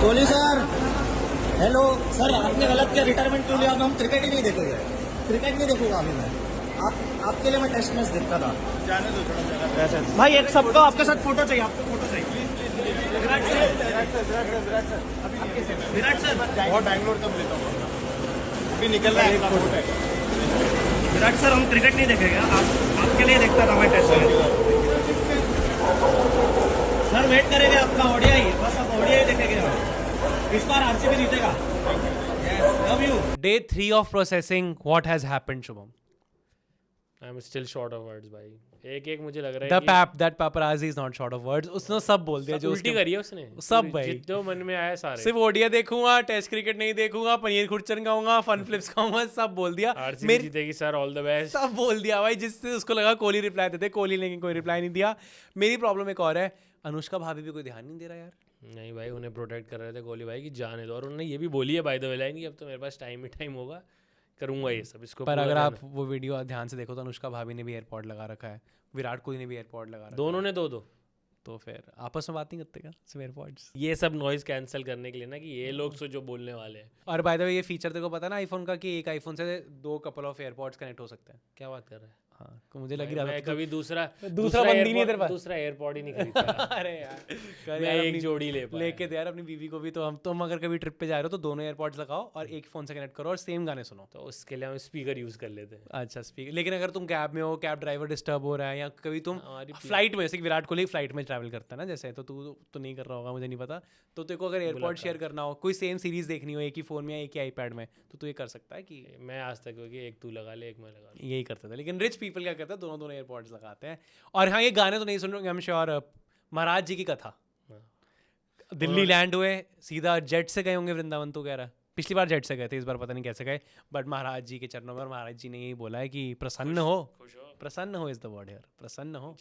Kohli sir, hello sir, आपने गलत किया, रिटायरमेंट क्यों लिया? अब हम क्रिकेट ही नहीं देखेंगे, क्रिकेट नहीं देखूंगा अभी मैं। आपके लिए मैं टेस्ट मैच देखता था। जाने दो थोड़ा सा भाई एक सबको आपके साथ फोटो चाहिए, आपको फोटो चाहिए। विराट सर बहुत बैंगलोर तक लेता हूँ, अभी निकल रहा है आपका फोटो है। विराट सर, हम क्रिकेट नहीं देखेंगे, आपके लिए देखता था मैं टेस्ट मैच। सर वेट करेंगे आपका ओडीआई, बस आप ओडीआई देखेंगे हम। इस बार आरसीबी जीतेगा। Love you. Day 3 of processing. What has happened, Shubham? I'm still short of words भाई। एक मुझे लग रहा है That paparazzi is not short of words. उसने सब बोल दिया जो उल्टी करी है उसने सब भाई। जितने मन में आया सारे। सिर्फ ओडिया देखूंगा, टेस्ट क्रिकेट नहीं देखूंगा, पनीर खुरचन खाऊंगा, फन फ्लिप्स खाऊंगा, सब बोल दिया। आरसीबी जीतेगी सर, ऑल द बेस्ट। सब बोल दिया भाई, जिससे उसको लगा कोहली रिप्लाई देते, कोहली ने कोई रिप्लाई नहीं दिया। मेरी प्रॉब्लम एक और है, अनुष्का भाभी भी कोई ध्यान नहीं दे रहा यार। नहीं भाई, उन्हें प्रोटेक्ट कर रहे थे कोहली भाई की जाने दो, और उन्होंने ये भी बोली है बाय द वे लाइन कि अब तो मेरे पास टाइम ही टाइम होगा, करूंगा ये सब। इसको पर पूरा अगर ध्यान आप वो वीडियो ध्यान से देखो तो अनुष्का भाभी ने भी एयरपॉड लगा रखा है, विराट कोहली ने भी एयरपॉड लगा रखा दोनों ने दो है, तो फिर आपस में बात नहीं करते क्या सिर्फ एयरपॉड्स? ये सब नॉइज कैंसिल करने के लिए ना, कि ये लोग जो बोलने वाले हैं। और बाय द वे ये फीचर तेरे को पता है ना आईफोन का, कि एक आईफोन से 2 कपल ऑफ एयरपॉड्स कनेक्ट हो सकते हैं। क्या बात कर रहे हैं? हाँ, तो मुझे लग रहा मैं था कभी दूसरा बंदी नहीं है तेरे पास। दूसरा एयरपॉड ही नहीं खरीदता। अरे यार मैं एक जोड़ी लेके दे यार अपनी बीवी को भी। तो तुम अगर कभी ट्रिप पे जा रहे हो तो दोनों एयरपॉड्स लगाओ और एक फोन से कनेक्ट करो और सेम गाने सुनो। तो उसके लिए हम स्पीकर यूज कर लेते हैं। अच्छा स्पीकर। लेकिन अगर तुम कैब में हो, कैब ड्राइवर डिस्टर्ब हो रहा है, या कभी तुम हमारी फ्लाइट में, जैसे कि विराट कोहली फ्लाइट में ट्रैवल करता है ना, जैसे तो तू तो नहीं कर रहा होगा, मुझे नहीं पता, तो तेरे को अगर एयरपॉड शेयर करना हो, कोई सेम सीरीज देखनी हो एक ही फोन में या एक ही आईपैड में, तो तू ये कर सकता है कि मैं आज तक होगी एक तू लगा ले, एक मैं लगा लूं। यही करते थे। लेकिन रिच पीपल क्या करते हैं, दोनों एयरपॉड्स लगाते हैं। और हाँ, ये गाने तो नहीं सुन रहे, आई एम श्योर महाराज जी की कथा, दिल्ली लैंड हुए, सीधा जेट से गए होंगे वृंदावन, तो कह रहा है पिछली बार जेट से गए थे, इस बार पता नहीं कैसे गए, बट महाराज जी के चरणों में, और महाराज जी ने यही बोला है कि प्रसन्न हो, प्रसन्न हो इज द वर्ड हियर, प्रसन्न हो।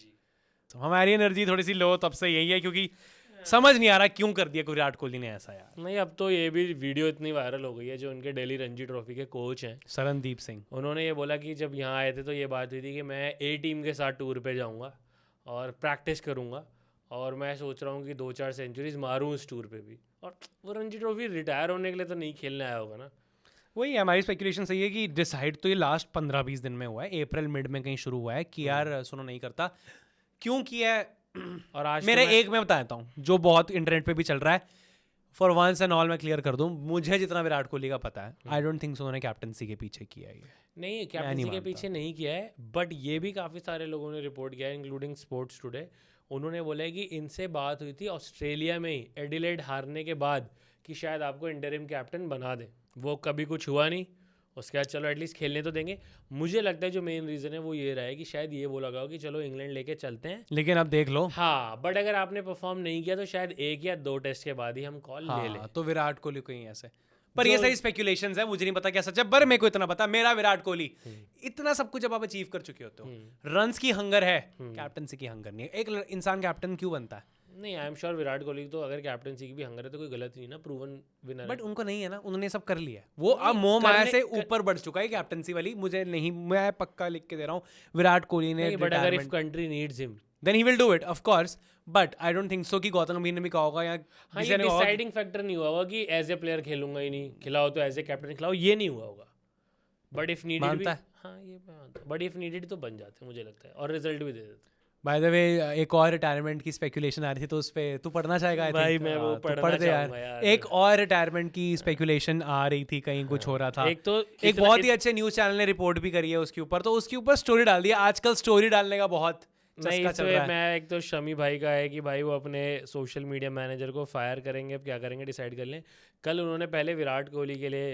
तो हमारी एनर्जी थोड़ी सी लो तब से यही है, क्योंकि समझ नहीं आ रहा क्यों कर दिया विराट कोहली ने ऐसा यार। नहीं, अब तो ये भी वीडियो इतनी वायरल हो गई है, जो उनके दिल्ली रणजी ट्रॉफी के कोच हैं शरणदीप सिंह, उन्होंने ये बोला कि जब यहाँ आए थे तो ये बात हुई थी कि मैं ए टीम के साथ टूर पे जाऊँगा और प्रैक्टिस करूँगा, और मैं सोच रहा हूँ कि 2-4 सेंचुरीज मारूँ इस टूर पे भी। और वो रणजी ट्रॉफी रिटायर होने के लिए तो नहीं खेलने आया होगा ना। वही हमारी स्पेकुलेशन सही है कि डिसाइड तो ये लास्ट 15-20 दिन में हुआ है, अप्रैल मिड में कहीं शुरू हुआ है कि यार सुनो नहीं करता, क्यों किया है। और आज मेरे एक मैं बता देता हूँ जो बहुत इंटरनेट पे भी चल रहा है, फॉर वंस एंड ऑल मैं क्लियर कर दूं, मुझे जितना विराट कोहली का पता है, आई डोंट थिंक सो उन्होंने कैप्टनसी के पीछे किया है ये। नहीं, कैप्टनसी के पीछे नहीं किया है, बट ये भी काफ़ी सारे लोगों ने रिपोर्ट किया है, इंक्लूडिंग स्पोर्ट्स टुडे। उन्होंने बोला है कि इनसे बात हुई थी ऑस्ट्रेलिया में ही, एडिलेड हारने के बाद, कि शायद आपको इंटरिम कैप्टन बना दें। वो कभी कुछ हुआ नहीं, उसके बाद चलो एटलीस्ट खेलने तो देंगे। मुझे लगता है जो मेन रीज़न है वो ये रहा है कि शायद ये बोला गया हो कि चलो इंग्लैंड लेके चलते हैं, लेकिन अब देख लो, हाँ, बट अगर आपने परफॉर्म नहीं किया तो शायद 1 या 2 टेस्ट के बाद ही हम कॉल ले लें। तो विराट कोहली को ही ऐसे, पर ये सारी स्पेकुलेशंस है, मुझे नहीं पता क्या सच है, पर मेरे को इतना पता, मेरा विराट कोहली इतना सब कुछ जब आप अचीव कर चुके होते हो, रन्स की हंगर है, कैप्टनसी की हंगर नहीं है। एक इंसान कैप्टन क्यों बनता है? नहीं, I am sure Virat Kohli तो अगर कैप्टनसी की भी हंगर है तो कोई गलत नहीं ना, प्रूवन विनर। बट उनको नहीं है ना, उन्होंने सब कर लिया है, वो अब मोह माया से ऊपर बढ़ चुका है कैप्टनसी वाली। मुझे नहीं, मैं पक्का लिख के दे रहा हूँ, विराट कोहली ने, बट अगर if country needs him then he will do it of course, but I don't think so कि गौतम गंभीर ने भी कहा होगा, या हाँ, ये डिसाइडिंग फैक्टर नहीं हुआ होगा कि एज ए प्लेयर खेलूंगा ही नहीं, खिलाओ तो एज ए कैप्टन खिलाओ, ये नहीं हुआ होगा। बट इफ नीडेड भी, हाँ ये मैं मानता हूँ, बट इफ नीडेड तो बन जाते मुझे लगता है, और रिजल्ट भी दे देते। बाय द वे एक और रिटायरमेंट की स्पेकुलेशन आ रही थी, तो उस पे तू पढ़ना चाहेगा? भाई मैं वो पढ़ना चाहूंगा यार। एक और रिटायरमेंट की स्पेकुलेशन आ रही थी, कहीं कुछ हो रहा था। एक बहुत ही अच्छे न्यूज़ चैनल ने रिपोर्ट भी करी है उसके ऊपर, तो उसके ऊपर स्टोरी डाल दिया। आजकल स्टोरी डालने का बहुत नहीं, इसमें मैं एक तो शमी भाई का है कि भाई वो अपने सोशल मीडिया मैनेजर को फायर करेंगे, अब क्या करेंगे डिसाइड कर लें। कल उन्होंने पहले विराट कोहली के लिए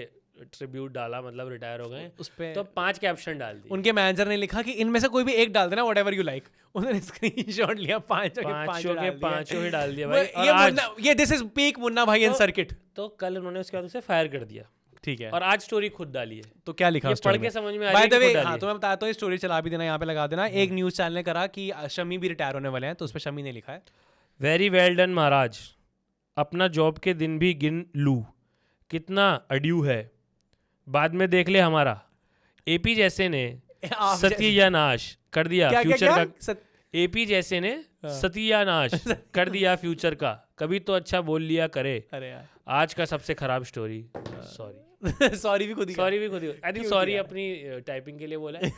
ट्रिब्यूट डाला, मतलब रिटायर हो गए उस पे, तो 5 कैप्शन डाल दिए। उनके मैनेजर ने लिखा कि इनमें से कोई भी एक डाल देना, व्हाटएवर यू लाइक। उन्होंने स्क्रीनशॉट लिया, 5 के 5 ही डाल दिया भाई। ये दिस इज पीक मुन्ना भाई इन सर्किट। तो कल उन्होंने उसके बाद उसे फायर कर दिया, ठीक है, और आज स्टोरी खुद डाली है। तो क्या लिखा ये पढ़ के समझ में आ रहा है कि खुद डाली है। तो मैं बताता हूँ, स्टोरी चला भी देना, यहाँ पे लगा देना। एक न्यूज़ चैनल ने करा कि शमी भी रिटायर होने वाले हैं, तो उस पर शमी ने लिखा है, वेरी वेल डन महाराज, अपना जॉब के दिन भी गिन लूँ, कितना अड्यू है, बाद में देख ले हमारा। एपी जैसे ने सत्यानाश कर दिया फ्यूचर का, एपी जैसे ने सत्यानाश कर दिया फ्यूचर का, कभी तो अच्छा बोल लिया करे। अरे यार आज का सबसे खराब स्टोरी, सॉरी सॉरी भी खुद ही सॉरी भी खुद ही, आई थिंक सॉरी अपनी टाइपिंग के लिए बोला है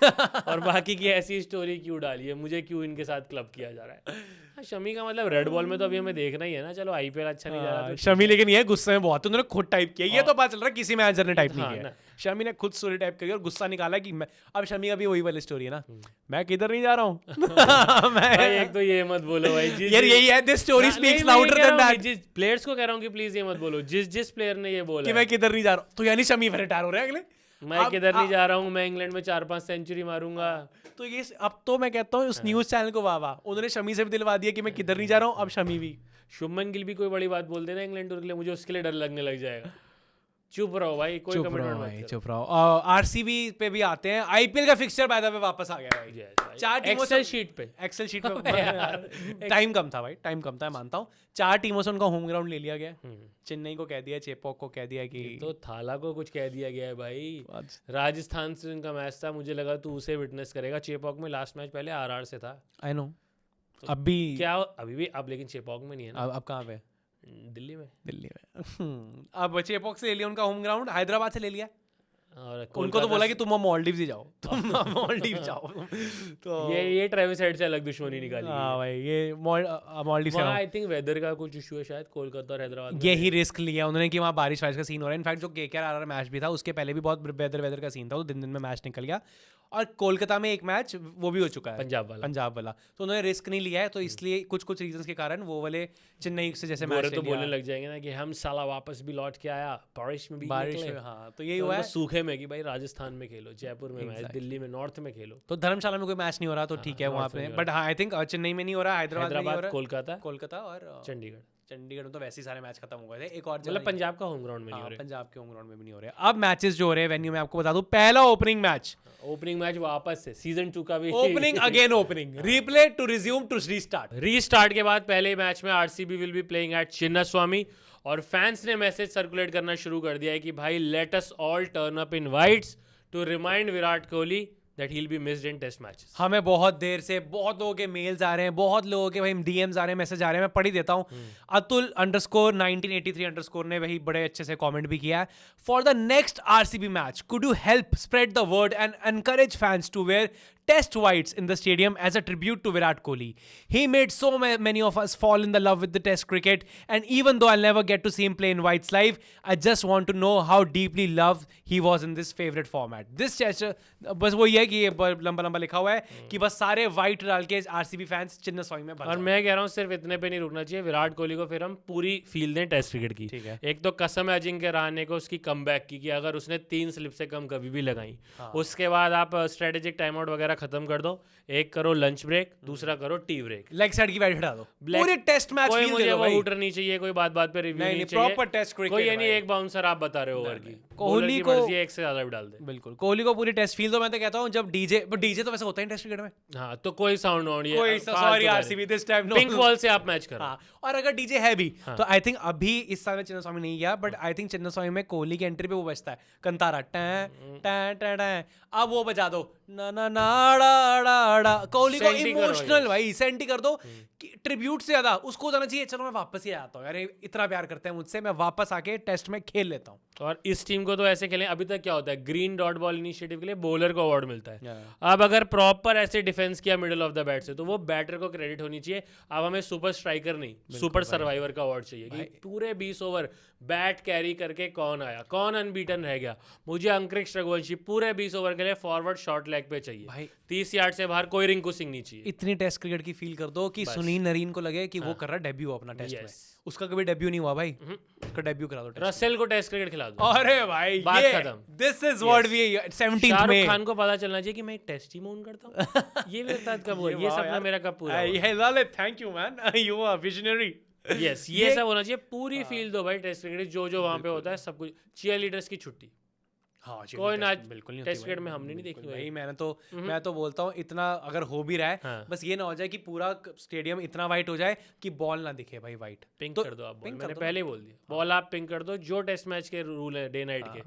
और बाकी की ऐसी स्टोरी क्यों डाली है, मुझे क्यों इनके साथ क्लब किया जा रहा है। हाँ, शमी का मतलब रेड बॉल में तो अभी हमें देखना ही है ना, चलो आईपीएल अच्छा नहीं जा रहा तो शमी लेकिन ये गुस्से में बहुत, उन्होंने खुद टाइप किया, ये तो पता चल रहा है किसी मैनेजर ने टाइप नहीं हाँ, किया ना। शमी ने खुद स्टोरी टाइप करी और गुस्सा निकाला कि मैं, अब शमी का भी वही वाली स्टोरी है ना, मैं किधर नहीं जा रहा हूँ भाई एक तो ये मत बोलो भाई, यार यही है, this story speaks louder than that, जिस प्लेयर्स को कह रहा हूँ कि प्लीज ये मत बोलो, जिस प्लेयर ने ये बोला कि मैं किधर नहीं जा रहा हूँ, तो यानी शमी फिर रिटायर हो रहे हैं अगले, मैं किधर नहीं जा रहा हूँ, मैं इंग्लैंड में 4-5 सेंचुरी मारूंगा। तो ये अब तो मैं कहता हूँ उस न्यूज चैनल को वाह वाह, उन्होंने शमी से भी दिलवा दिया कि मैं किधर नहीं जा रहा हूँ, अब शमी भी। शुभमन गिल भी कोई बड़ी बात बोल देना इंग्लैंड टूर के लिए, मुझे उसके लिए डर लगने लग जाएगा। चुप रहो भाई, कोई कमिटमेंट मत करो। चुप रहो। आरसीबी पे भी आते हैं, आईपीएल का फिक्सचर बाय द वे वापस आ गया भाई, Yes, भाई। चार टीमों एक्सेल से शीट पे एक्सेल शीट पे टाइम कम था भाई, टाइम कम था मानता हूँ, 4 टीमों से उनका होम ग्राउंड ले लिया गया, चेन्नई को कह दिया, चेपॉक को कह दिया कि तो थाला को कुछ कह दिया गया है भाई। राजस्थान से उनका मैच था, मुझे लगा तू उसे विटनेस करेगा। चेपॉक में लास्ट मैच पहले आरआर से था। आई नो अभी क्या अभी भी, अब लेकिन चेपॉक में नहीं है ना, अब कहाँ पे, दिल्ली में। दिल्ली में अब चेपॉक से ले लिया उनका होम ग्राउंड, हैदराबाद से ले लिया, और उनको तो बोला कि तुम मालदीव्स ही जाओ, तुम मालदीव जाओ, तो ये ट्रेविस हेड से अलग दुश्मनी निकाली। हाँ भाई ये मालदीव से आई थिंक वेदर का कुछ इशू है शायद कोलकाता और हैदराबाद में। यही रिस्क लिया उन्होंने कि वहाँ बारिश वारिश का सीन हो रहा है। इनफैक्ट जो केकेआर आरआर मैच भी था उसके पहले भी बहुत वेदर का सीन था, तो दिन दिन में मैच निकल गया, और कोलकाता में एक मैच वो भी हो चुका है, पंजाब वाला, तो उन्होंने रिस्क नहीं लिया है, तो इसलिए कुछ रीजंस के कारण वो वाले चेन्नई से जैसे मैच तो बोलने लग जाएंगे ना कि हम साला वापस भी लौट के आया, बारिश में भी बारिश निकले। में, हाँ तो यही हुआ है, सूखे में कि भाई राजस्थान में खेलो, जयपुर में मैच, दिल्ली में नॉर्थ में खेलो। तो धर्मशाला में कोई मैच नहीं हो रहा, तो ठीक है वहाँ पे, बट हाँ आई थिंक चेन्नई में नहीं हो रहा, हैदराबाद में नहीं हो रहा, कोलकाता और चंडीगढ़ में तो वैसे ही सारे मैच खत्म हो गए थे, एक और मतलब पंजाब का होम ग्राउंड में नहीं हो रहे, पंजाब के होम ग्राउंड में भी नहीं हो रहे। अब मैचेस जो हो रहे हैं वेन्यू में आपको बता दूं, पहला ओपनिंग मैच वापस से सीजन 2 का भी opening replay to resume to restart के बाद पहले मैच में RCB will be playing at Chinnaswamy, और फैंस ने मैसेज सर्कुलेट करना शुरू कर दिया है कि भाई let us all turn up in whites to remind Virat Kohli that he'll be missed in test matches। हमें बहुत देर से बहुत लोगों के मेल्स आ रहे हैं, बहुत लोगों के भाई डीएम्स आ रहे हैं, मैसेज आ रहे हैं, मैं पढ़ ही देता हूँ। अतुल _1983_ ने वही बड़े अच्छे से कमेंट भी किया है, for the next RCB match could you help spread the word and encourage fans to wear test whites in the stadium as a tribute to Virat Kohli. He made so many of us fall in the love with the test cricket, and even though I'll never get to see him play in whites live, I just want to know how deeply loved he was in this favorite format. This gesture, बस वो ये है कि ये लंबा लिखा हुआ है कि बस सारे white डाल के आरसीबी फैंस चिन्नास्वामी में भर और मैं कह रहा हूँ सिर्फ इतने पे नहीं रुकना चाहिए, विराट कोहली को फिर हम पूरी फील दें टेस्ट क्रिकेट की। ठीक है। एक तो कसम है अजिंक्य रहाणे को उसकी कमबैक की कि अगर उसने 3 स्लिप से कम कभी भी लगाई, उसके बाद आप स्ट्रेटेजिक टाइम आउट वगैरह खत्म कर दो, एक करो लंच ब्रेक, दूसरा करो टी ब्रेक, लेग साइड की बैट हटा दो, पूरे टेस्ट मैच कोई फील मुझे दे दो वो भाई। हूटर नहीं चाहिए, कोई बात पे रिव्यू नहीं चाहिए, प्रॉपर टेस्ट क्रिकेट, कोई ये नहीं एक बाउंसर आप बता रहे हो ओवर की, कोहली को एक से ज्यादा भी डाल दे। बिल्कुल कोहली को पूरी टेस्ट फील दो। मैं तो कहता हूँ जब डीजे तो वैसे होता है टेस्ट क्रिकेट में, हाँ तो कोई साउंड ऑन, कोई sorry RCB this time no, pink ball से आप मैच करो। हाँ, और अगर डीजे है भी तो आई थिंक अभी इस साल में चिन्नास्वामी नहीं गया, बट आई थिंक चिन्नास्वामी में कोहली की एंट्री पे वो बजता है Kantara time time time time, अब वो बजा दो ना ना ना डा डा डा, कोहली को इमोशनल भाई सेंटी कर दो, ट्रिब्यूट से ज्यादा उसको जाना चाहिए, चलो मैं वापस ही आता हूँ यार, इतना प्यार करते हैं मुझसे, मैं वापस आके टेस्ट में खेल लेता हूँ। और इस टीम को तो ऐसे खेलें, अभी तक क्या होता है ग्रीन डॉट बॉल इनिशिएटिव के लिए बॉलर को अवार्ड मिलता है, अब अगर प्रॉपर ऐसे डिफेंस किया मिडिल ऑफ द बैट से तो वो बैटर को क्रेडिट होनी चाहिए। अब हमें सुपर स्ट्राइकर नहीं, सुपर सर्वाइवर का अवार्ड चाहिए कि पूरे 20 ओवर बैट कैरी करके कौन आया, कौन अनबीटन रह गया। मुझे अंतरिक्ष रघुवंशी पूरे 20 ओवर के लिए फॉरवर्ड शॉर्ट लेग पे चाहिए भाई, 30 यार्ड से बाहर कोई रिंकू सिंह नहीं चाहिए। इतनी टेस्ट क्रिकेट की फील कर दो कि सुनील नरीन को लगे कि वो कर रहा डेब्यू अपना टेस्ट में, उसका कभी डेब्यू नहीं हुआ भाई, उसका डेब्यू करा दो, रसेल को टेस्ट क्रिकेट खिला दो। अरे भाई बात खत्म। This is what we 17th Shahrukh में खान को पता चलना चाहिए कि मैं एक टेस्ट टीम ओन करता हूं। ये मेरे साथ कब हुआ, ये सपना मेरा कब पूरा हुआ। Thank you man, you are visionary. Yes ये सब होना चाहिए, पूरी फील दो भाई टेस्ट क्रिकेट, जो वहां पे होता है सब कुछ। चीयर लीडर्स की छुट्टी, हाँ कोई ना बिल्कुल नहीं टेस्ट क्रिकेट में हमने नहीं देखी भाई। मैं तो बोलता हूँ इतना अगर हो भी रहा है बस ये ना हो जाए कि पूरा स्टेडियम इतना वाइट हो जाए कि बॉल ना दिखे भाई, वाइट पिंक कर दो आप, मैंने पहले ही बोल दिया, बॉल आप पिंक कर दो, जो टेस्ट मैच के रूल है डे नाइट के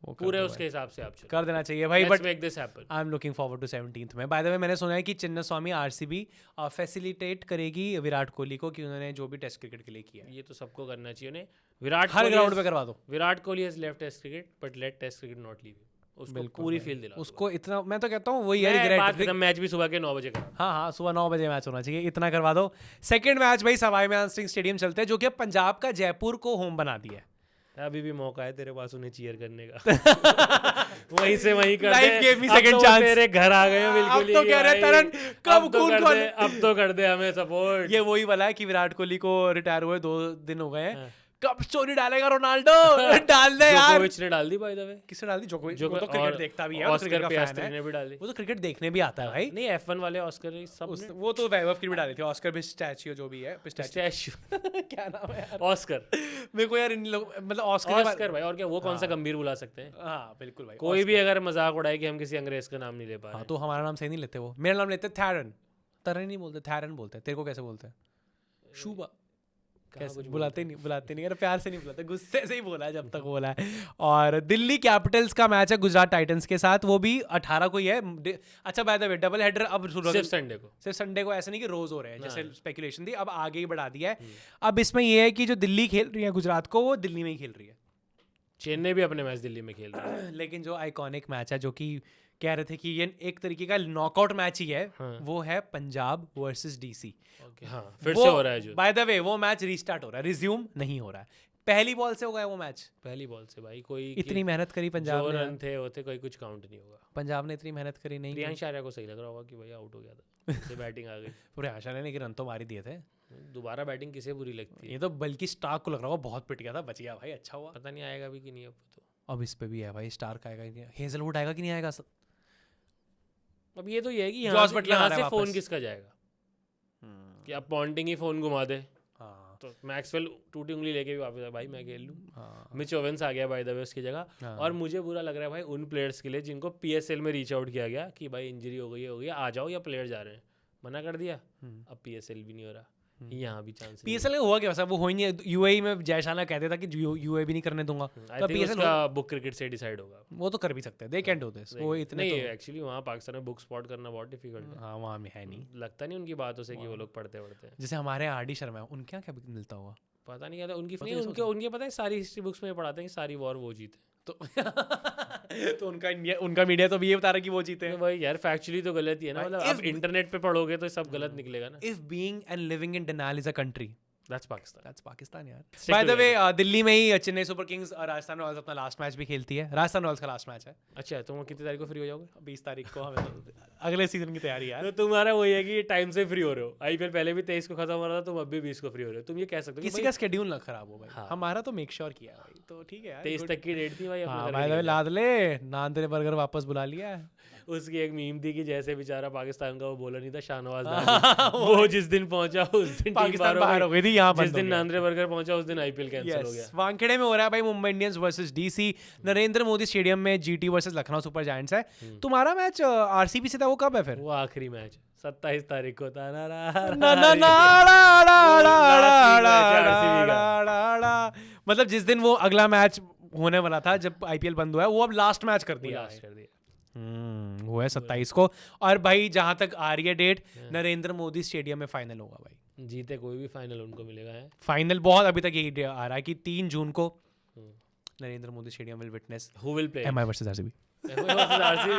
पूरे उसके हिसाब से आप चलो, कर देना चाहिए भाई, let's but make this happen. I am looking forward to 17th में। बाय द वे मैंने सुना है कि चिन्नास्वामी आरसीबी फैसिलिटेट करेगी विराट कोहली को, कि उन्होंने जो भी टेस्ट क्रिकेट के लिए किया है ये तो सबको करना चाहिए उन्हें। विराट हर कोहली ग्राउंड has- पे करवा दो। Virat Kohli has left test cricket but let test cricket not leave, उसको पूरी फील्ड दिला उसको इतना, मैं तो कहता हूँ वही है मैं बात रिग्रेट। खत्म, मैच भी सुबह के 9 बजे करा। हाँ हाँ, सुबह 9 बजे मैच होना चाहिए, इतना करवा दो। सेकंड मैच भाई सवाई मान सिंह स्टेडियम चलते हैं, जो कि अब पंजाब का जयपुर को होम बना दिया है। अभी भी मौका है तेरे पास उन्हें चीयर करने का। वहीं से वहीं कर Life दे। gave me अब second तो chance। तेरे घर आ गए हैं बिल्कुल अब तो ही कह रहे भाई। तरन कब अब तो खून कर खोल, दे, अब तो कर दे हमें सपोर्ट। ये वही वाला है कि विराट कोहली को रिटायर हुए 2 दिन हो गए हैं, हाँ। कब स्टोरी डालेगा रोनाल्डो? डाल दे यार। जोकोविच ने डाल दी बाय द वे। किसने डाल दी? जोकोविच। जो वो तो क्रिकेट देखता भी है, वो तो ऑस्कर क्रिकेट का फैन पियास्त्री है, ने भी डाली। वो तो क्रिकेट देखने भी आता है भाई। नहीं F1 वाले ऑस्कर सब ने वो तो वैभव की भी डाली थी, ऑस्कर पिस्टैचियो जो भी है, पिस्टैचियो स्टैच्यू क्या नाम है यार? ऑस्कर मेरे को यार इन लोग मतलब ऑस्कर के ऑस्कर भाई, और क्या वो कौन सा गंभीर बुला सकते हैं? हाँ बिल्कुल भाई। कोई भी अगर मजाक उड़ाए कि हम किसी अंग्रेज का नाम नहीं ले पा हाँ रहे। तो हमारा नाम सही नहीं लेते, वो मेरा नाम लेते थैरन। तरन नहीं बोलते, थैरन बोलते हैं। तेरे को कैसे बोलते हैं? शुभा कैसे बुलाते नहीं यार, प्यार से नहीं बुलाते, गुस्से से ही बोला है जब तक बोला है। और दिल्ली कैपिटल्स का मैच है गुजरात टाइटंस के साथ, वो भी 18 को ही है। अच्छा by the way double header अब सिर्फ संडे को। सिर्फ संडे को, ऐसा नहीं कि रोज हो रहे हैं जैसे हाँ। स्पेकुलेशन थी, अब आगे ही बढ़ा दिया है। अब इसमें ये है कि जो दिल्ली खेल रही है गुजरात को, वो दिल्ली में ही खेल रही है। चेन्नई भी अपने मैच दिल्ली में खेल रहा है। लेकिन जो आइकॉनिक मैच है, जो कि कह रहे थे कि ये एक तरीके का नॉकआउट मैच ही है, हाँ। वो है पंजाब वर्सेस डीसी। ओके हाँ, फिर से हो रहा है जो। बाय द वे वो मैच रीस्टार्ट हो रहा है, रिज्यूम नहीं हो रहा है। पहली बॉल से हो गया वो मैच। पहली बॉल से भाई कोई इतनी मेहनत करी पंजाब जो ने, रन थे होते कोई कुछ काउंट नहीं होगा। पंजाब ने इतनी मेहनत करी नहीं। प्रियांश आर्या को सही लग रहा होगा कि भाई आउट हो गया था, उससे बैटिंग आ गई। पूरे आशा ने कि रन तो मार ही दिए थे। दोबारा बैटिंग किसे बुरी लगती है? ये तो बल्कि स्टार्क को लग रहा होगा बहुत पिट गया था, बच गया भाई, अच्छा हुआ। पता नहीं आएगा भी कि नहीं अब तो। अब इस पे भी है भाई, स्टार्क आएगा कि नहीं, हेजलवुड आएगा कि नहीं आएगा। अब ये तो ये है कि जॉस यहाँ से, बटलर यहाँ आ रहा से है फोन वापस। किसका जाएगा? कि अब पॉन्टिंग ही फोन घुमा दे हाँ तो मैक्सवेल टूटी उंगली लेके भी वापस आए, भाई मैं खेल लूँ। हाँ मिच ओवेंस आ गया बाय द वे उसकी जगह। हाँ। और मुझे बुरा लग रहा है भाई उन प्लेयर्स के लिए जिनको PSL में रीच आउट किया गया कि भाई इंजरी हो गई आ जाओ, या प्लेयर जा रहे हैं, मना कर दिया। अब PSL भी नहीं हो रहा, यहाँ भी चांस PSL का हुआ क्या वैसा? वो हो ही नहीं। यूएई में जयशाला कहते था कि यूएई भी नहीं करने दूंगा, आई तो थिंक PSL उसका बुक क्रिकेट से डिसाइड होगा। वो तो कर भी सकते हैं, दे कैन डू दिस। वो इतने नहीं तो एक्चुअली वहाँ पाकिस्तान में बुक स्पॉट करना बहुत डिफिकल्ट है। हाँ वहाँ में है नहीं। लगता नहीं उनकी बातों से कि वो लोग पढ़ते हैं। जैसे हमारे RD शर्मा है, उनके यहाँ क्या मिलता होगा? पता नहीं क्या था उनकी, नहीं उनके पता है सारी हिस्ट्री बुक्स में पढ़ाते हैं कि सारी वॉर वो जीते। तो तो उनका मीडिया तो भी ये बता रहा है कि वो जीते हैं। भाई यार फैक्चुअली तो गलत ही है ना, मतलब अब इंटरनेट पे पढ़ोगे तो सब गलत निकलेगा ना। If being and living in denial is a country, that's Pakistan. That's Pakistan यार। Stick by the way together. Delhi में ही चेन्नई सुपर किंग्स और राजस्थान रॉयल्स अपना लास्ट मैच भी खेलती है। राजस्थान रॉयल्स का लास्ट मैच है अच्छा तो वो कितनी तारीख को फ्री हो जाओगे? 20 तारीख को। हमें तो अगले सीजन की तैयारी यार। तो तुम्हारा वही है कि टाइम से फ्री हो रहे हो। IPL पहले भी 23 को खत्म हो रहा था, तुम अब भी 20 को फ्री हो रहे हो। तुम ये कह सकते हो किसी का स्केड्यूल ना खराब हो भाई। हाँ। हमारा तो मेक श्योर किया है भाई, तो ठीक है यार। 23 तक की डेट थी भाई हाँ अपने बाय द वे लाद ले, नांदरे बर्गर वापस बुला लिया है। उसकी एक मीम थी कि जैसे बेचारा पाकिस्तान का वो बॉलर नहीं था शाहनवाज दानी, वो जिस दिन पहुंचा उस दिन टीम पाकिस्तान बाहर हो गई थी, यहाँ जिस दिन नांद्रे बर्गर पहुंचा उस दिन IPL कैंसिल हो गया। वानखेड़े में हो रहा है भाई Mumbai Indians versus DC। Narendra Modi stadium में GT versus Lucknow super giants है। तुम्हारा मैच RCB से था, वो कब है फिर? वो आखिरी मैच 27 तारीख को था ना मतलब जिस दिन वो अगला मैच होने वाला था, जब IPL बंद हुआ है, वो अब लास्ट मैच कर दिया लास्ट कर दिया। वो है 27 को। और भाई जहां तक आ रही है डेट, नरेंद्र मोदी स्टेडियम में फाइनल होगा भाई। जीते कोई भी फाइनल उनको मिलेगा है। फाइनल बहुत अभी तक यही आ रहा है कि 3 जून को Narendra Modi stadium will witness Who will play? MI versus RCB। RCB?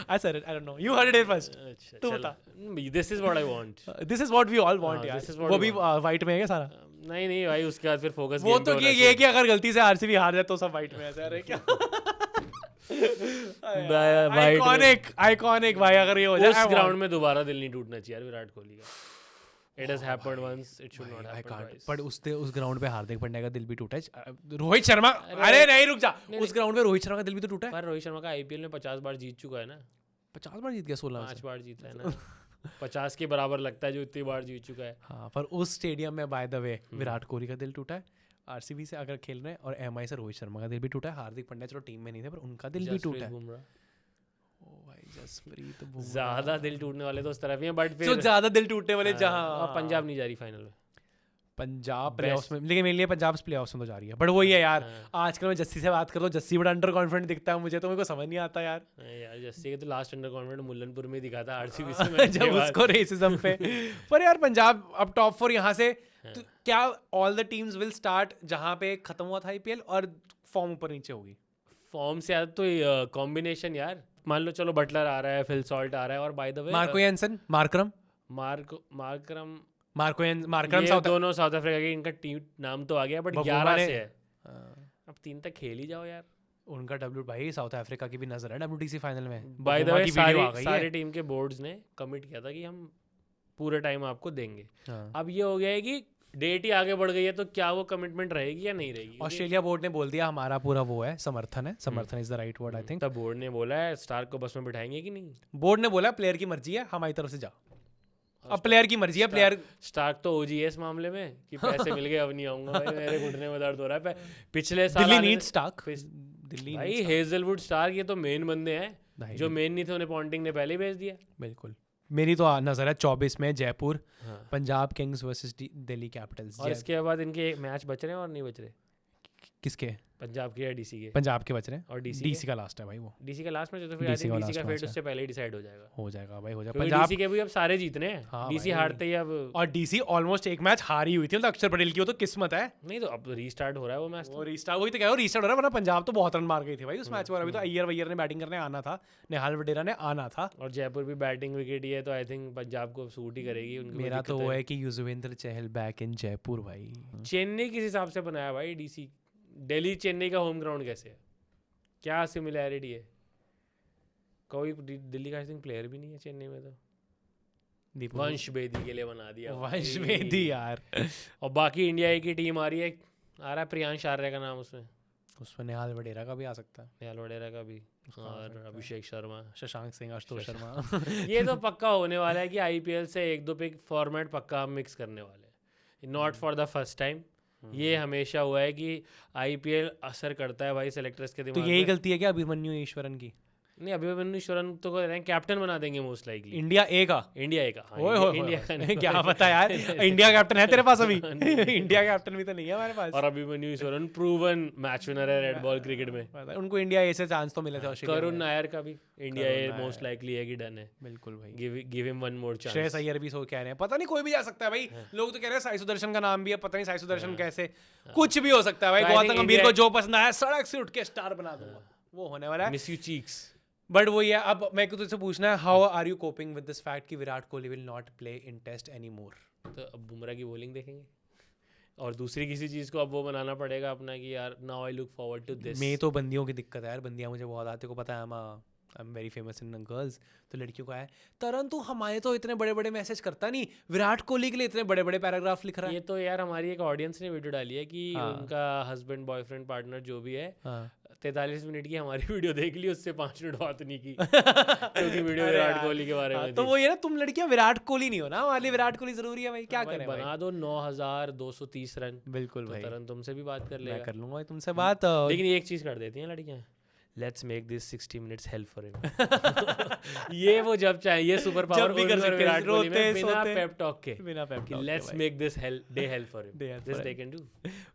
I said it, I don't know. You heard it here first. अच्छा, तू चलो। बता। This is what I want. This is what we all want हाँ, यार। this is what वो we भी white में है क्या सारा? नहीं नहीं भाई उसके बाद फिर फोकस वो तो कि ये कि अगर गलती से RCB हार जाए तो सब वाइट में है। अरे क्या आइकॉनिक भाई, अगर ये हो जाए उस ग्राउंड में दोबारा दिल नहीं टूटना चाहिए यार विराट कोहली का। It has happened once, it should not happen twice. पर उस ग्राउंड पे हार्दिक पांड्या का दिल भी टूटा है। रोहित शर्मा, अरे नहीं रुक जा, उस ग्राउंड पे रोहित शर्मा का दिल भी तो टूटा है। पर रोहित शर्मा का IPL में 50 बार जीत चुका है ना। 50 बार जीत गया, 16 में 5 से। बार जीता है ना। 50 के बराबर लगता है जो इतनी बार जीत चुका है। हाँ पर उस स्टेडियम में by the way Virat Kohli का दिल टूटा है। RCB से अगर खेल रहे हैं, और MI से रोहित शर्मा का दिल भी टूटा है। हार्दिक पांड्या चलो टीम में नहीं थे, पर उनका दिल भी टूटा है। ओ भाई जसप्रीत बुमराह। ज्यादा दिल टूटने वाले तो उस तरफ ही हैं, बट जो फिर ज्यादा दिल टूटने वाले जहां पंजाब नहीं जा रही फाइनल में। पंजाब प्लेऑफ्स में, लेकिन मेरे लिए पंजाब प्लेऑफ्स में तो जा रही है, बट वही है यार। आजकल मैं जस्सी से बात करता हूँ, जस्सी बड़ा अंडर कॉन्फिडेंट दिखता है मुझे, तो मेरे को समझ नहीं आता यार। यार जस्सी के तो लास्ट अंडर कॉन्फिडेंट मुल्लनपुर में दिखा था आरसीबी से जब उसको रेसिज्म पे। पर यार पंजाब अब टॉप 4 यहाँ से, तो क्या all the teams will start जहाँ पे खत्म हुआ था आईपीएल, और फॉर्म ऊपर नीचे होगी? फॉर्म से यार तो कॉम्बिनेशन यार, मान लो चलो बटलर आ रहा है, फिल सॉल्ट आ रहा है, और by the way Marco Jansen, Markram ये दोनों साउथ अफ्रीका के, इनका टीम नाम तो आ गया, बट 11 से है, अब 3 तक खेल ही जाओ यार। उनका डब्ल्यू भाई साउथ अफ्रीका की भी नजर है WTC फाइनल में। बाय द वे सारी टीम के बोर्ड्स ने कमिट किया था कि हम पूरे टाइम आपको देंगे। अब ये हो गया है कि डेट ही आगे बढ़ गई है, तो क्या वो कमिटमेंट रहेगी या नहीं रहेगी? ऑस्ट्रेलिया बोर्ड ने बोल दिया हमारा पूरा वो है, समर्थन है, समर्थन is the right word I think. तब बोर्ड ने बोला है स्टार्क को बस में बिठाएंगे कि नहीं? बोर्ड ने बोला प्लेयर की मर्जी है, हमारी तरफ से जा। अब प्लेयर की मर्जी है, प्लेयर स्टार्क तो ओजी है इस मामले में कि पैसे मिल गए अब नहीं आऊंगा भाई, मेरे घुटने में दर्द हो रहा है। पिछले साल दिल्ली नीड स्टार्क, दिल्ली भाई हेजलवुड स्टार्क, ये तो मेन बंदे हैं, जो मेन नहीं थे उन्हें पॉन्टिंग ने पहले ही भेज दिया। बिल्कुल। मेरी तो नजर है 24 में Jaipur, Punjab Kings versus Delhi Capitals. और इसके बाद इनके मैच बच रहे हैं और नहीं बच रहे? किसके? पंजाब के या डीसी के? पंजाब के बच रहे हैं, और डीसी का लास्ट है भाई, वो डीसी का लास्ट मैच है, तो फिर आई थिंक डीसी का फेट उससे पहले ही डिसाइड हो जाएगा भाई, हो जाएगा। पंजाब डीसी के भी अब सारे जीतने हैं, डीसी हारते ही अब, और डीसी ऑलमोस्ट एक मैच हारी हुई थी, मतलब अक्षर पटेल की वो तो किस्मत है। नहीं तो अब रीस्टार्ट हो रहा है वो मैच, वो रीस्टार्ट, वही तो कह रहा हूं, रीस्टार्ट हो रहा है, वरना पंजाब तो बहुत रन मार गई थी भाई उस मैच में। अभी तो अय्यर ने बैटिंग करने आना था, निहाल वडेरा ने आना था, और जयपुर भी बैटिंग विकेट ही है, तो आई थिंक पंजाब को सूट ही करेगी। मेरा तो वो है कि युजवेंद्र चहल बैक इन जयपुर भाई। चेन्नई किस हिसाब से बनाया भाई डीसी? दिल्ली चेन्नई का होम ग्राउंड कैसे है, क्या सिमिलैरिटी है? कोई दिल्ली का आई थिंक प्लेयर भी नहीं है चेन्नई में, तो वंश बेदी के लिए बना दिया, वंश बेदी यार। और बाकी इंडिया की टीम आ रही है, आ रहा है प्रियांश आर्य का नाम उसमें निहाल वडेरा का भी आ सकता है, निहाल वडेरा का भी, और अभिषेक शर्मा, शशांक सिंह, आशुतोष शर्मा। ये तो पक्का होने वाला है कि आईपीएल से 1-2 पिक फॉर्मेट पक्का हम मिक्स करने वाले हैं, not for the first time. ये हमेशा हुआ है कि आईपीएल असर करता है भाई सेलेक्टर्स के दिमाग तो यही गलती है क्या अभिमन्यु ईश्वरन की? नहीं, अभिमन्यु ईश्वरन तो कैप्टन बना देंगे मोस्ट लाइकली। इंडिया ए का इंडिया का क्या पता यार, इंडिया कैप्टन है तेरे पास अभी? इंडिया कैप्टन भी तो नहीं है हमारे पास। और Abhimanyu Eswaran proven match winner है रेड बॉल क्रिकेट में, उनको इंडिया ए से चांस तो मिले थे। करुण नायर का भी इंडिया ए मोस्ट लाइकली है कि डन है। बिल्कुल भाई, give him one more chance. Shreyas Iyer भी सो कह रहे हैं, पता नहीं कोई भी जा सकता है भाई। लोग तो कह रहे हैं साई सुदर्शन का नाम भी है, पता नहीं साई सुदर्शन कैसे, कुछ भी हो सकता है भाई। गौतम गंभीर को जो पसंद आया सड़क से उठ के स्टार बना दूंगा, वो होने वाला है। Miss you cheeks. बट वही है, अब मेरे को तुझसे पूछना है, how are you coping with this fact कि Virat Kohli will not play in Test any more? तो अब बुमराह की बॉलिंग देखेंगे, और दूसरी किसी चीज़ को अब वो बनाना पड़ेगा अपना कि यार now I look forward to this. मैं तो बंदियों की दिक्कत है यार, बंदियाँ मुझे बहुत आते को पता है, I am very famous in girls, तो लड़कियों का है। तरन तू हमारे तो इतने बड़े बड़े मैसेज करता नहीं, विराट कोहली के लिए इतने बड़े बड़े पैराग्राफ लिख रहा है। ये तो यार हमारी एक ऑडियंस ने वीडियो डाली है कि उनका हस्बैंड बॉयफ्रेंड पार्टनर जो भी है 43 मिनट की हमारी वीडियो देख ली, उससे 5 मिनट बात नहीं की क्योंकि वीडियो विराट कोहली के बारे में। तो वो ये ना, तुम लड़कियां विराट कोहली नहीं हो ना, हमारे लिए विराट कोहली जरूरी है भाई, क्या करें? बना दो 9230 रन। बिल्कुल भाई, तरन तुमसे भी बात कर लेगा, कर लूंगा तुमसे बात। लेकिन एक चीज कर देती हैं लड़कियां, let's make this 60 minutes help for him. ये वो जब चाहे ये सुपर पावर भी कर सकते हैं, विराट कोहली में, रोते, बिना सोते, पेप टॉक के, बिना पेप टॉक के, let's make this day help for him, this they can do.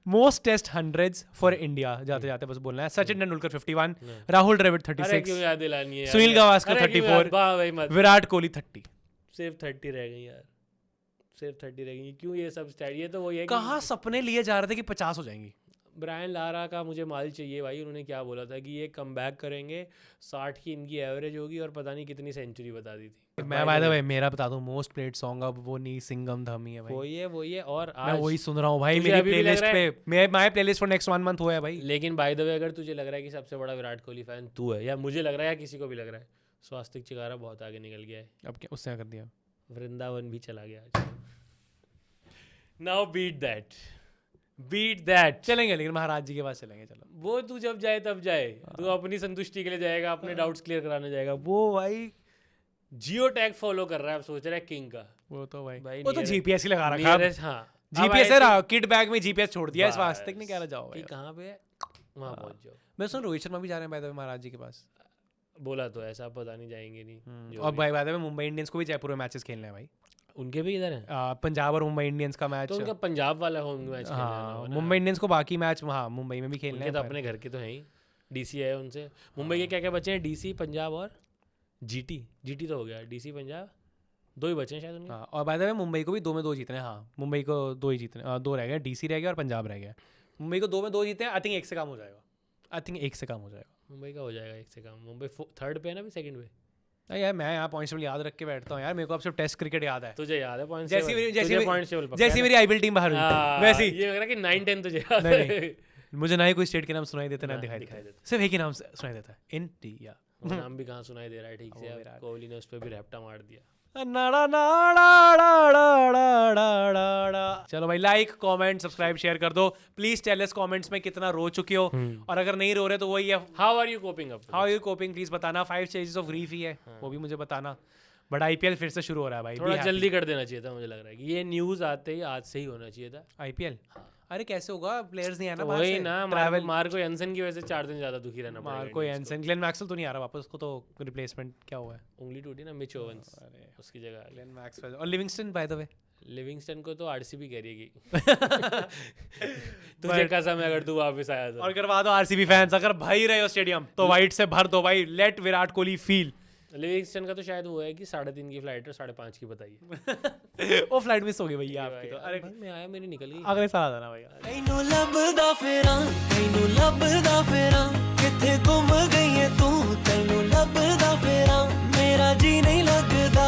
Most test 100s for India, जाते जाते बस बोलना है, सचिन तेंदुलकर 51, राहुल द्रविड़ 36, क्यों याद दिलानी है, सुनील गावस्कर 34, विराट कोहली 30। सिर्फ 30 रह गई यार, सिर्फ 30 रह गई। क्यों ये सब स्टाइल? ये तो वो है कहाँ सपने लिए जा रहे थे कि 50 हो जाएंगी। ब्रायन लारा का मुझे माल चाहिए भाई, उन्होंने क्या बोला था कि ये कम बैक करेंगे, 60 की इनकी एवरेज होगी, और पता नहीं कितनी सेंचुरी बता दी थी। मैं बाय द वे मेरा बता दूं, मोस्ट प्लेड सॉन्ग अब वो नहीं सिंगम धमी है भाई, वही है। और मैं वही सुन रहा हूँ भाई, तुझे मेरी अभी भी लग प्लेलिस्ट रहा है- पे, my playlist for next 1 month हुआ है भाई। लेकिन बाय द वे अगर तुझे लग रहा है कि सबसे बड़ा विराट कोहली फैन तू है, या मुझे लग रहा है या किसी को भी लग रहा है, स्वास्तिक चिकारा बहुत आगे निकल गया है। अब क्या उसने कर दिया, वृंदावन भी चला गया आज। नाउ बीट दैट चलेंगे, लेकिन महाराज जी के पास चलेंगे। चलो, वो तू जब जाए तब जाए, तू अपनी संतुष्टि के लिए जाएगा, अपने डाउट्स क्लियर कराने जाएगा। वो भाई जियो टैग फॉलो कर रहा है, अब सोच रहा है किंग का। वो तो भाई वो तो जीपीएस ही लगा रखा है। हाँ, जीपीएस है, किट बैग में जीपीएस छोड़ दिया, इस वास्ते नहीं कह रहा जाओ भाई, कहाँ पे है वहाँ पहुँच जाओ। मैं सुन रोहित शर्मा भी जा रहे हैं बाय द वे महाराज जी के पास, बोला तो ऐसा, पता नहीं जाएंगे नहीं। और by the way Mumbai Indians को भी जयपुर में मैचेस खेलने हैं भाई। उनके भी इधर है पंजाब और मुंबई इंडियंस का मैच। तो उनका पंजाब वाला होम मैच खेलना हाँ, है ना। मुंबई इंडियंस को बाकी मैच हाँ मुंबई में भी खेलने उनके हैं तो पर- अपने घर के तो हैं ही, डीसी है उनसे। मुंबई के क्या क्या बचे हैं? डीसी, पंजाब और जीटी तो हो गया, डीसी पंजाब 2 ही बचे हैं शायद उनके। हाँ, और बाय द वे मुंबई को भी 2 में 2 जीतने हैं। हाँ, मुंबई को 2 ही जीतने 2 रह गए, डीसी रह गया और पंजाब रह गया। मुंबई को 2 में 2 जीते हैं। आई थिंक 1 से कम हो जाएगा। आई थिंक 1 से कम हो जाएगा। मुंबई का हो जाएगा 1 से कम। मुंबई 3rd पे है ना, भी 2nd पे। अरे यार मैं यहाँ पॉइंट्स टेबल याद रख के बैठता हूँ यार, मेरे को अब सिर्फ टेस्ट क्रिकेट याद है। तुझे याद है पॉइंट जैसी मेरी पॉइंट टेबल जैसी मेरी आईपीएल टीम बाहर हुई थी, वैसी ये लग रहा है कि 9-10 तुझे याद नहीं, है। मुझे ना ही कोई स्टेट के नाम सुनाई देते ना ना, दिखाई दिखाई देते, सिर्फ एक ही नाम सुनाई देता है, इंडिया। वो नाम भी कहाँ सुनाई दे रहा है ठीक से। वो अब विराट। कोहली ने उस पर भी रैप्टा मार दिया। चलो भाई, लाइक कमेंट सब्सक्राइब शेयर कर दो। प्लीज टेल अस कमेंट्स में कितना रो चुके हो, और अगर नहीं रो रहे तो वही है, how are you coping up? How you coping please बताना। 5 स्टेजेस ऑफ ग्रीफ ही है, वो भी मुझे बताना। बट आईपीएल फिर से शुरू हो रहा है भाई, थोड़ा जल्दी कर देना चाहिए था, मुझे लग रहा है कि ये न्यूज़ आते ही आज से ही होना चाहिए था। आईपीएल। अरे कैसे होगा, प्लेयर्स नहीं आना तो बाहर वही से। ना, ट्रैवल मार्को एंसन की वजह से 4 दिन ज़्यादा दुखी रहना पड़ेगा। मार्को एंसन, ग्लेन मैक्सवेल तो नहीं आ रहा वापस, उसको तो रिप्लेसमेंट क्या हुआ है? उंगली टूटी ना, मिच ओवेंस उसकी जगह। ग्लेन मैक्सवेल और Livingstone by the way. Livingstone को तो आरसीबी कह रही है कि तुझे कसम है अगर तू वापस आया तो। और करवा दो आरसीबी फैंस, अगर भर रहे हो स्टेडियम तो वाइट से भर दो भाई, let Virat Kohli feel. Livingstone का तो शायद वो है कि 3:30 की फ्लाइट है, 5:30 की बताइए। वो फ्लाइट मिस हो गई भैया आपकी तो। अरे भाई मैं आया, मेरी निकल गई। अगले साल आ जाना भैया। ਤੈਨੂੰ ਲੱਭਦਾ ਫੇਰਾਂ ਕਿੱਥੇ ਗੁੰਮ ਗਈ ਏ ਤੂੰ ਤੈਨੂੰ ਲੱਭਦਾ ਫੇਰਾਂ ਮੇਰਾ ਜੀ ਨਹੀਂ ਲੱਗਦਾ